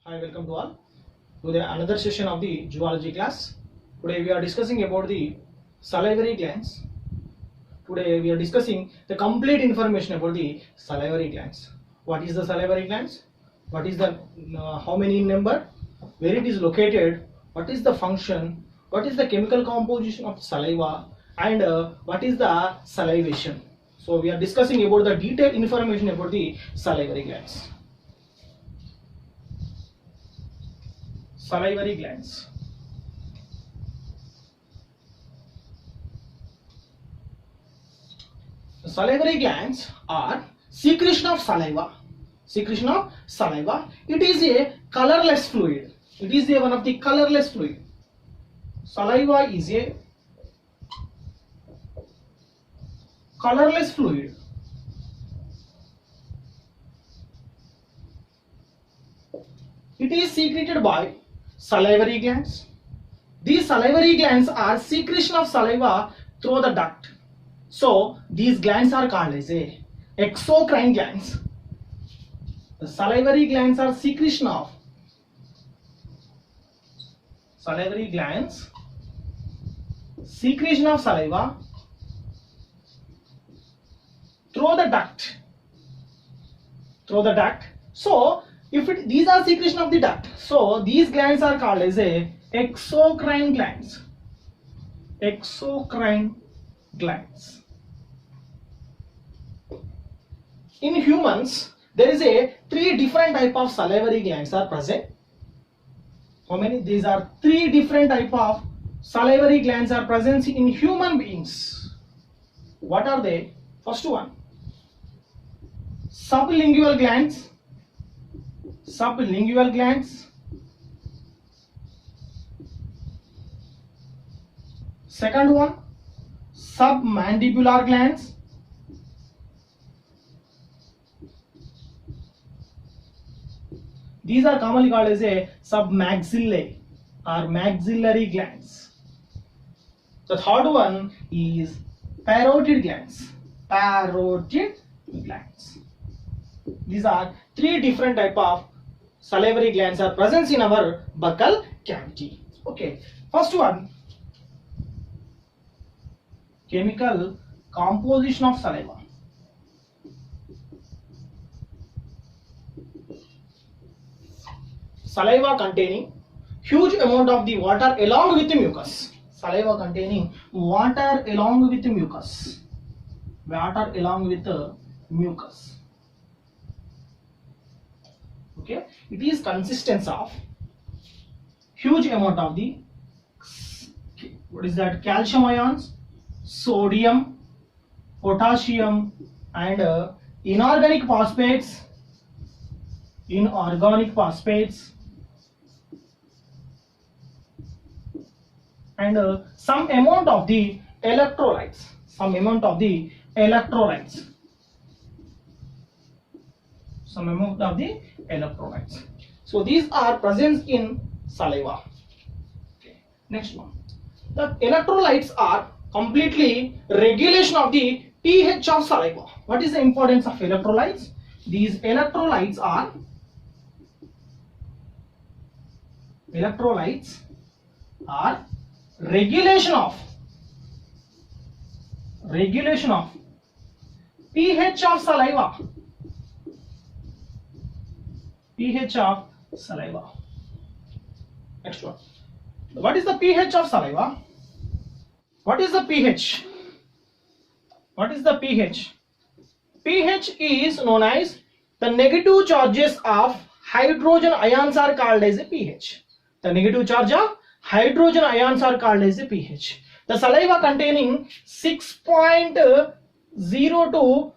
Hi, welcome to all to the another session of the zoology class. Today we are discussing about the salivary glands. Today we are discussing the complete information about the salivary glands. What is the salivary glands? What is the how many in number? Where it is located? What is the function? What is the chemical composition of saliva? And what is the salivation? So we are discussing about the detailed information about the salivary glands. Salivary glands. The salivary glands are secretion of saliva. Secretion of saliva. It is a colorless fluid. It is one of the colorless fluid. Saliva is a colorless fluid. It is secreted by salivary glands. These salivary glands are secretion of saliva through the duct. So these glands are called as a exocrine glands. The salivary glands are secretion of salivary glands, secretion of saliva through the duct. Through the duct. So if these are secretion of the duct, so these glands are called as a exocrine glands. Exocrine glands. In humans, there is a 3 different type of salivary glands are present. How many? These are 3 different type of salivary glands are present in human beings. What are they? First one, sublingual glands. Sublingual glands. Second one, submandibular glands. These are commonly called as a submaxillae or maxillary glands. The third one is parotid glands. Parotid glands. These are 3 different type of salivary glands are present in our buccal cavity. Okay, first one, chemical composition of saliva. Saliva containing huge amount of the water along with the mucus. Saliva containing water along with the mucus. Water along with the mucus. Okay, it is consistence of huge amount of the calcium ions, sodium, potassium, and inorganic phosphates, and some amount of the electrolytes. Some amount of the electrolytes. So these are present in saliva. Okay. Next one. The electrolytes are completely regulation of the pH of saliva. What is the importance of electrolytes? These electrolytes are regulation of pH of saliva. pH of saliva. Next one. What is the pH of saliva? What is the pH? What is the pH? pH is known as the negative charges of hydrogen ions are called as a pH. The negative charge of hydrogen ions are called as a pH. The saliva containing 6.0 to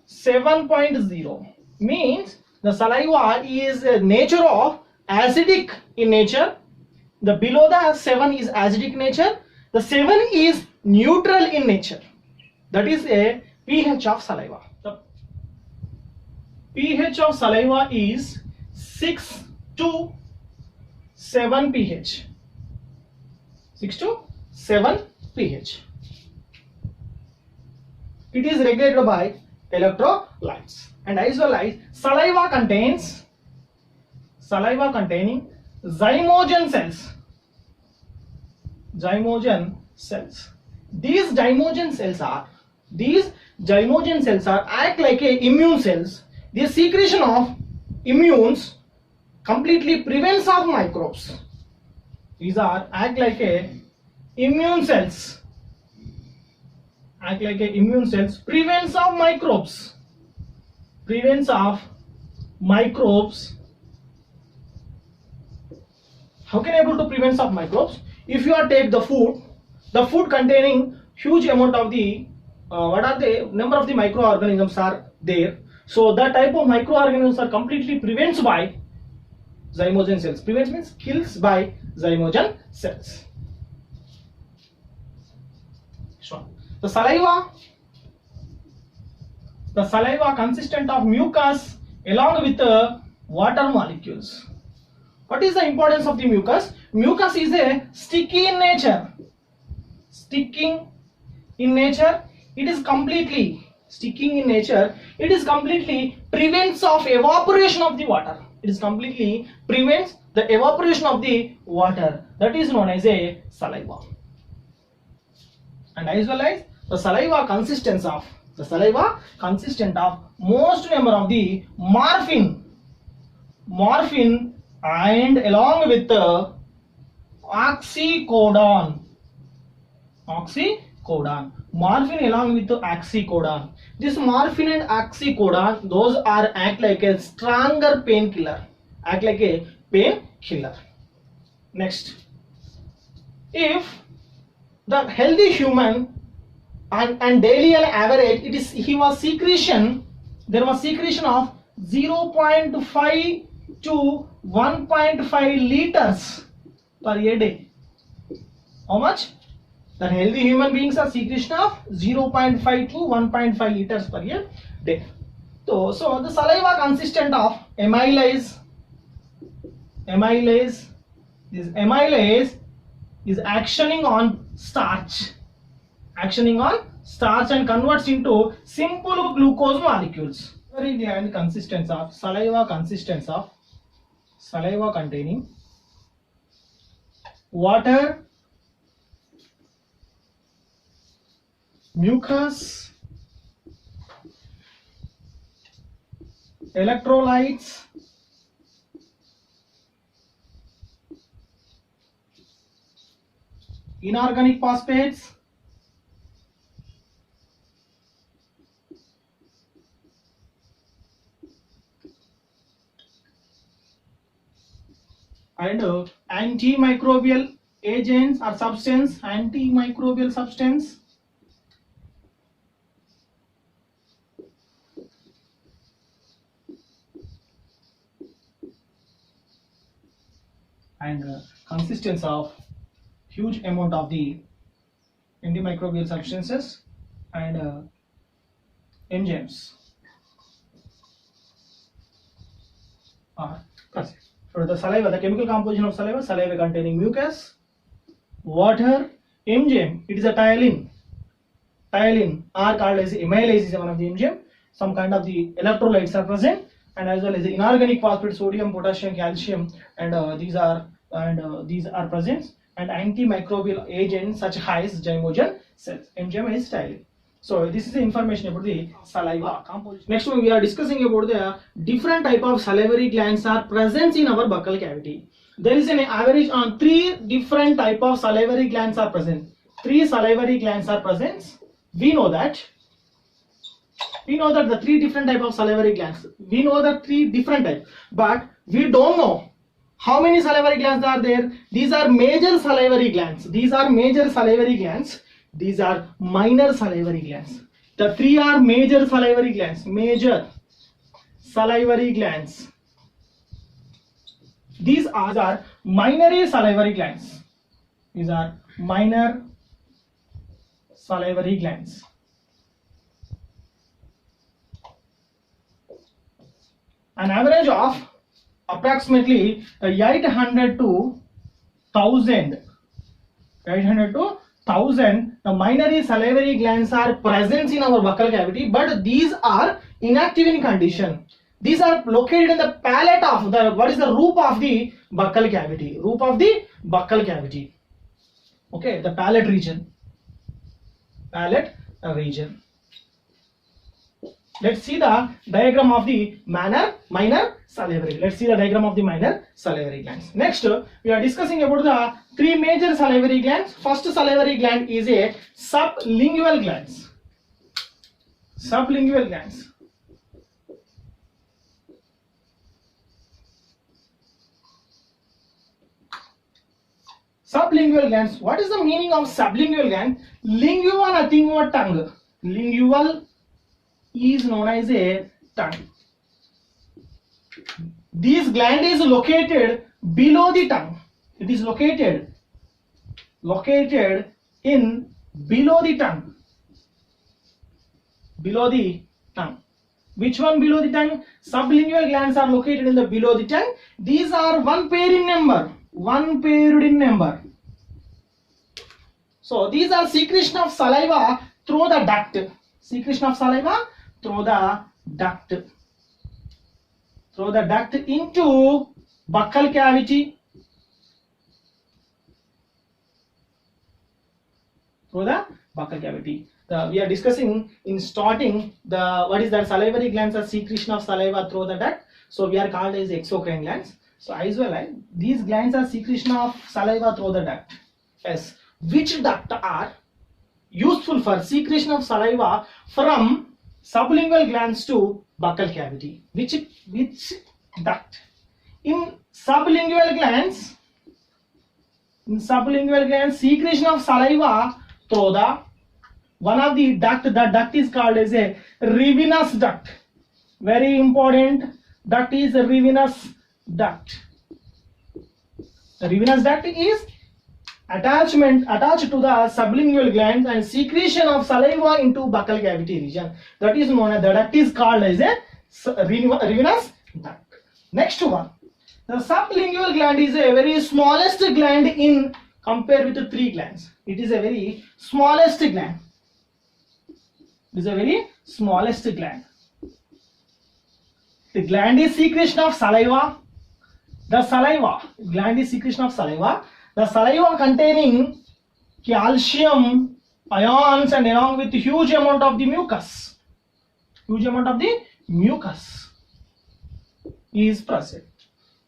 7.0 means the saliva is a nature of acidic in nature. The below the 7 is acidic nature. The 7 is neutral in nature. That is a pH of saliva. The pH of saliva is 6 to 7 pH. 6 to 7 pH. It is regulated by electrolytes, and as well as saliva containing zymogen cells. Zymogen cells. These zymogen cells are act like a immune cells. The secretion of immunes completely prevents of microbes. These are act like a immune cells. Act like a immune cells, prevents of microbes. Prevents of microbes. How can I able to prevent of microbes? If you are take the food containing huge amount of the what are the number of the microorganisms are there. So that type of microorganisms are completely prevents by zymogen cells. Prevents means kills by zymogen cells. Sure. The saliva consistent of mucus along with water molecules. What is the importance of the mucus? Mucus is a sticky in nature. Sticking in nature, it is completely sticking in nature. It is completely prevents of evaporation of the water. It is completely prevents the evaporation of the water. That is known as a saliva. And as well as the saliva consistent of most number of the morphine and along with the oxycodone. Morphine along with the oxycodone. This morphine and oxycodone, those are act like a stronger painkiller. Next, if the healthy human and daily on average, there was secretion of 0.5 to 1.5 liters per day. How much? The healthy human beings are secretion of 0.5 to 1.5 liters per day. So the saliva consistent of amylase. This amylase is actioning on starch and converts into simple glucose molecules. Gland consistence of saliva containing water, mucus, electrolytes, inorganic phosphates, and antimicrobial agents or substance, antimicrobial substance, and consistence of huge amount of the antimicrobial substances and enzymes are present. For the saliva, the chemical composition of saliva containing mucus, water, enzyme, it is a ptyalin are called as amylase is one of the enzyme. Some kind of the electrolytes are present, and as well as the inorganic phosphate, sodium, potassium, calcium, and these are present, and antimicrobial agents such as zymogen cells. Enzyme is ptyalin. So this is the information about the saliva composition. Next one, we are discussing about the different type of salivary glands are present in our buccal cavity. There is an average on 3 different type of salivary glands are present. 3 salivary glands are present. We know that the 3 different type of salivary glands. We know the 3 different types, but we don't know how many salivary glands are there. These are major salivary glands. These are minor salivary glands. The 3 are major salivary glands. These are minor salivary glands. These are minor salivary glands. An average of approximately 800 to 1000. The minor salivary glands are present in our buccal cavity, but these are inactive in condition. These are located in the palate of the, what is the roof of the buccal cavity? Roof of the buccal cavity. Okay, the palate region. Palate region. Let's see the diagram of the minor salivary. Let's see the diagram of the minor salivary glands. Next, we are discussing about the three major salivary glands. First salivary gland is a sublingual glands. Sublingual glands. Sublingual glands. What is the meaning of sublingual gland? Lingua nothing but tongue. Lingual is known as a tongue. This gland is located below the tongue. It is located in below the tongue. Below the tongue. Which one below the tongue? Sublingual glands are located in the below the tongue. These are one pair in number. One paired in number. So these are secretion of saliva through the duct. Secretion of saliva through the duct. Through the duct into buccal cavity. Through the buccal cavity. We are discussing in starting the what is that salivary glands are secretion of saliva through the duct. So we are called as exocrine glands. So as well as these glands are secretion of saliva through the duct. Yes. Which duct are useful for secretion of saliva from sublingual glands to buccal cavity? Which duct? In sublingual glands, secretion of saliva through the one of the duct. The duct is called as a Rivinus duct. Very important. Duct is a Rivinus duct. The Rivinus duct is attached to the sublingual glands and secretion of saliva into buccal cavity region. That is known as the duct is called as a Rivinus duct. Next one, the sublingual gland is a very smallest gland in compared with the three glands. It is a very smallest gland. It is a very smallest gland. The gland is secretion of saliva. The saliva gland is secretion of saliva. The saliva containing calcium ions and along with huge amount of the mucus. Huge amount of the mucus is present.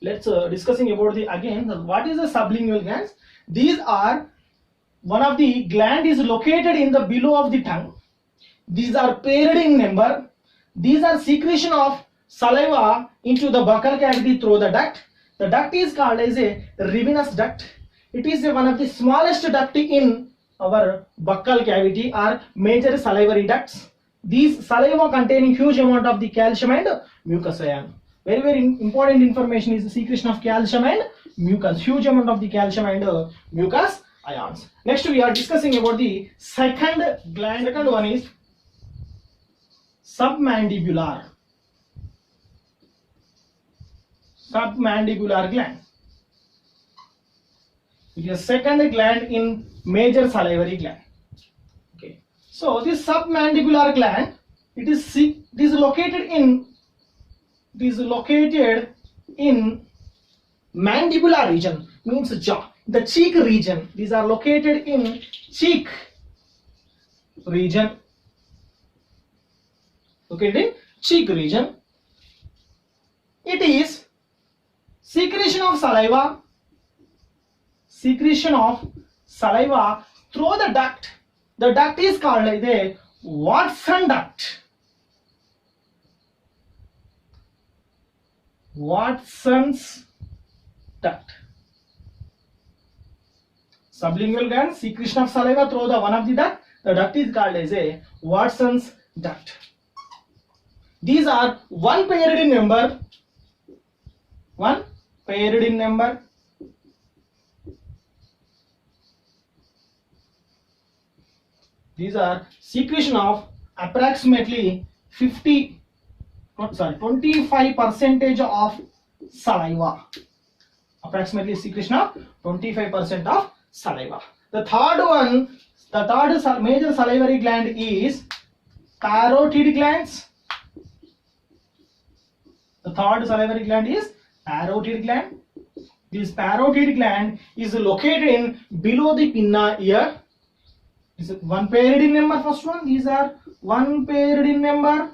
Let's discussing about the again what is the sublingual glands. These are one of the gland is located in the below of the tongue. These are paired in number. These are secretion of saliva into the buccal cavity through the duct. The duct is called as a Rivinus duct. It is one of the smallest duct in our buccal cavity or major salivary ducts. These saliva containing huge amount of the calcium and mucus ion. Very, very important information is the secretion of calcium and mucus. Huge amount of the calcium and mucus ions. Next we are discussing about the second gland. Second one is submandibular. Submandibular gland. It is second gland in major salivary gland. Okay. So this submandibular gland, it is located in mandibular region, means jaw. The cheek region. These are located in cheek region. Located in cheek region. It is secretion of saliva. Secretion of saliva through the duct. The duct is called like the Watson duct. Watson's duct. Sublingual gland, secretion of saliva through the one of the duct. The duct is called as a Watson's duct. These are one paired in number. One paired in number. These are secretion of approximately 25% of saliva. Approximately secretion of 25% of saliva. The third major salivary gland is parotid glands. The third salivary gland is parotid gland. This parotid gland is located in below the pinna ear. This is one paired in member. First one, these are one paired in member.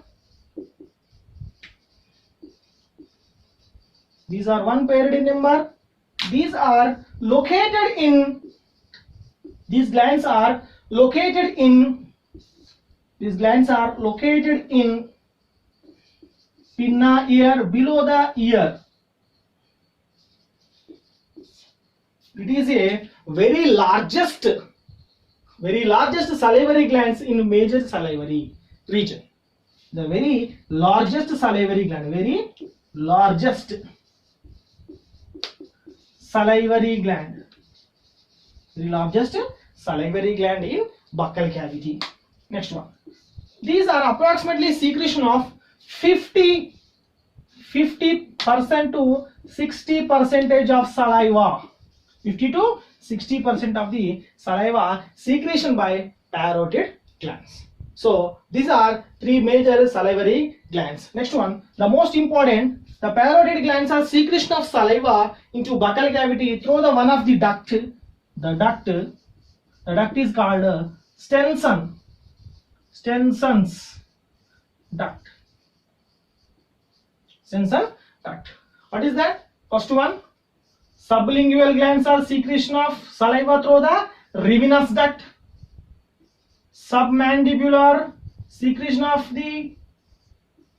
These are one paired in member. These are located in. These glands are located in. These glands are located in pinna ear, below the ear. It is a very largest salivary glands in major salivary region. The very largest salivary gland, very largest salivary gland, very largest salivary gland in buccal cavity. Next one. These are approximately secretion of 50% to 60% of saliva. 50 to 60% of the saliva secretion by parotid glands. So these are three major salivary glands. Next one, the most important, the parotid glands are secretion of saliva into buccal cavity through the one of the duct. The duct is called Stenson's duct. Stenson duct. What is that? First one, sublingual glands are secretion of saliva through the Rivinus duct. Submandibular secretion of the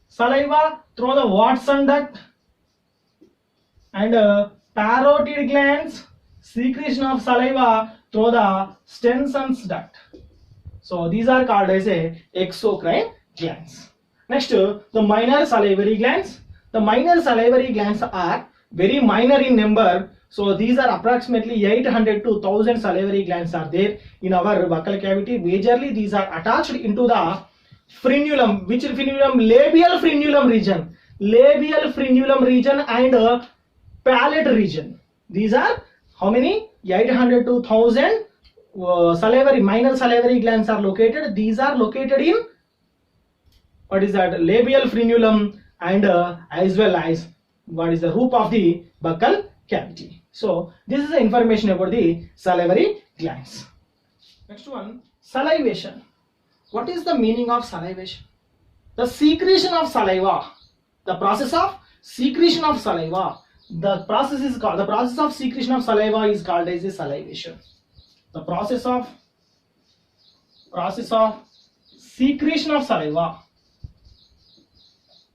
saliva through the Watson duct. And parotid glands secretion of saliva through the Stenson's duct. So these are called as a exocrine glands. Next, the minor salivary glands. The minor salivary glands are very minor in number. So these are approximately 800 to 1000 salivary glands are there in our buccal cavity. Majorly these are attached into the frenulum. Which frenulum? Labial frenulum region. Labial frenulum region and palate region. These are how many? 800 to 1000 salivary, minor salivary glands are located. These are located in, what is that? Labial frenulum and as well as what is the roof of the buccal cavity. So this is the information about the salivary glands. Next one, salivation. What is the meaning of salivation? The secretion of saliva. The process of secretion of saliva. The process of secretion of saliva is called as a salivation. The process of secretion of saliva.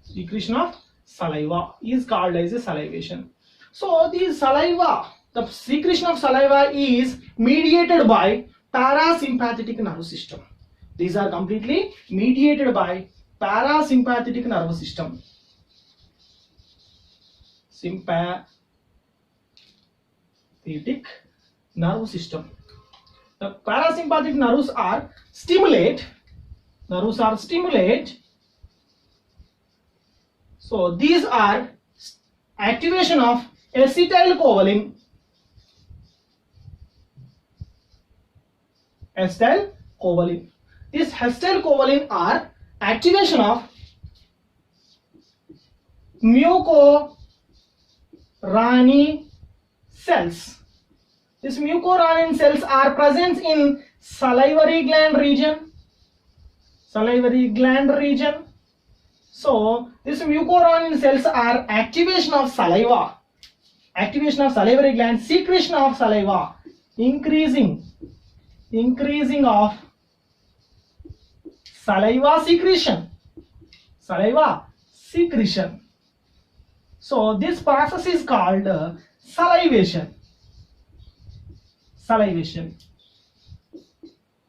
Secretion of saliva is called as a salivation. So the saliva, the secretion of saliva is mediated by parasympathetic nervous system. These are completely mediated by parasympathetic nervous system. Sympathetic nervous system. The parasympathetic nerves are stimulate. So these are activation of acetylcholine. This acetylcholine are activation of mucorani cells. These mucorani cells are present in salivary gland region. So these mucorani cells are activation of saliva, activation of salivary gland, secretion of saliva, increasing of saliva secretion. So this process is called salivation.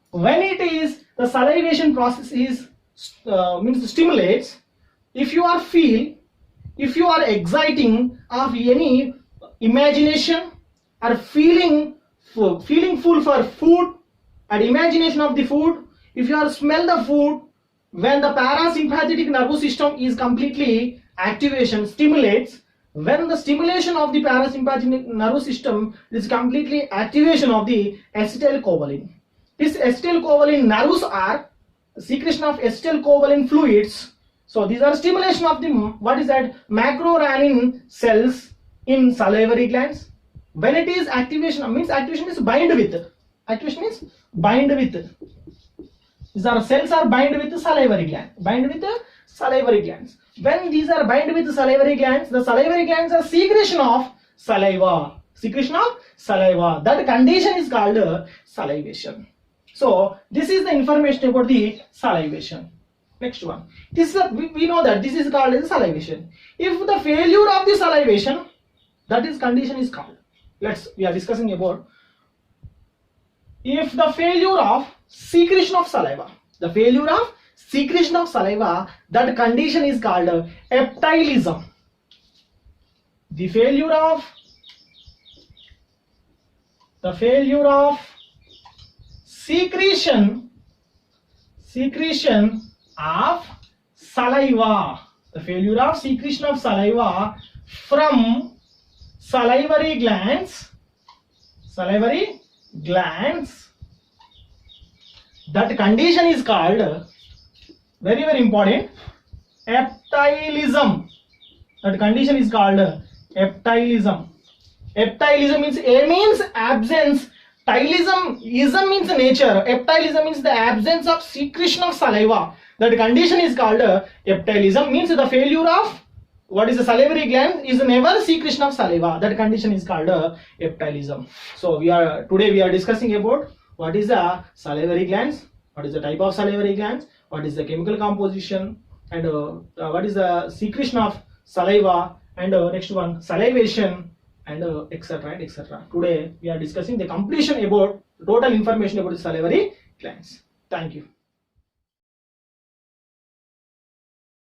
When it is, the salivation process is means stimulates. If you are exciting of any imagination or feeling full for food and imagination of the food, if you are smell the food, when the parasympathetic nervous system is completely activation, stimulates, when the stimulation of the parasympathetic nervous system is completely activation of the acetylcholine. This acetylcholine nerves are secretion of acetylcholine fluids. So these are stimulation of the, what is that, macrorenin cells in salivary glands. When it is activation, means activation is bind with. Activation is bind with. These are cells are bind with the salivary gland. Bind with the salivary glands. When these are bind with the salivary glands are secretion of saliva. Secretion of saliva. That condition is called salivation. So this is the information about the salivation. Next one. This is we know that this is called as salivation. If the failure of the salivation, that is condition is called. We are discussing about if the failure of secretion of saliva. The failure of secretion of saliva, that condition is called eptylism. The failure of secretion of saliva. The failure of secretion of saliva from salivary glands, that condition is called, very very important, eptylism. That condition is called eptylism. Eptylism means A means absence, tylism, ism means nature, eptylism means the absence of secretion of saliva. That condition is called eptylism, means the failure of, what is the salivary gland is never secretion of saliva. That condition is called eptylism. So today we are discussing about what is the salivary glands, what is the type of salivary glands, what is the chemical composition, and what is the secretion of saliva, and next one salivation, and etc. and etc. Today we are discussing the completion about total information about the salivary glands. Thank you.